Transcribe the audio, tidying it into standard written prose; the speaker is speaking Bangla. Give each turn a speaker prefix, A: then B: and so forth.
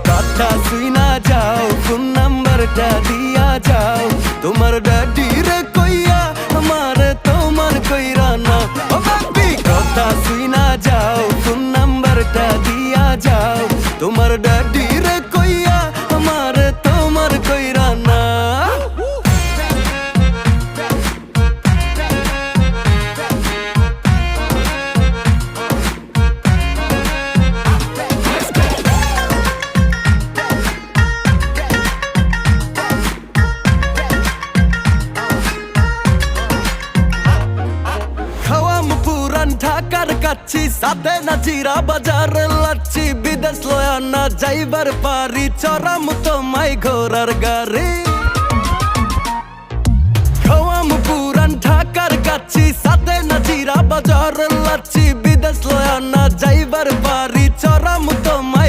A: কথা শুই না যাও, ফোন নাম্বারটা দিয়া যাও। তোমার ড্যাডি রে কইয়া আমারে তোমার কইরা না। ও বেবি কথা শুই না যাও, ফোন নাম্বারটা দিয়া যাও। তোমার ড্যাডি রে কইয়া আমারে তোমার কইরা না। ঢাকার কাচ্ছি সাথে না জিরা বাজার লাচ্ছি। বিদেশ লয়া না যাইবার পারি, চড়াম তোমায় ঘোরার গাড়ি। খাওয়াম পুরান ঢাকার কাচ্ছি সাথে না জিরা বাজার লাচ্ছি। বিদেশ লয়া না যাইবার পারি, চড়াম তোমায়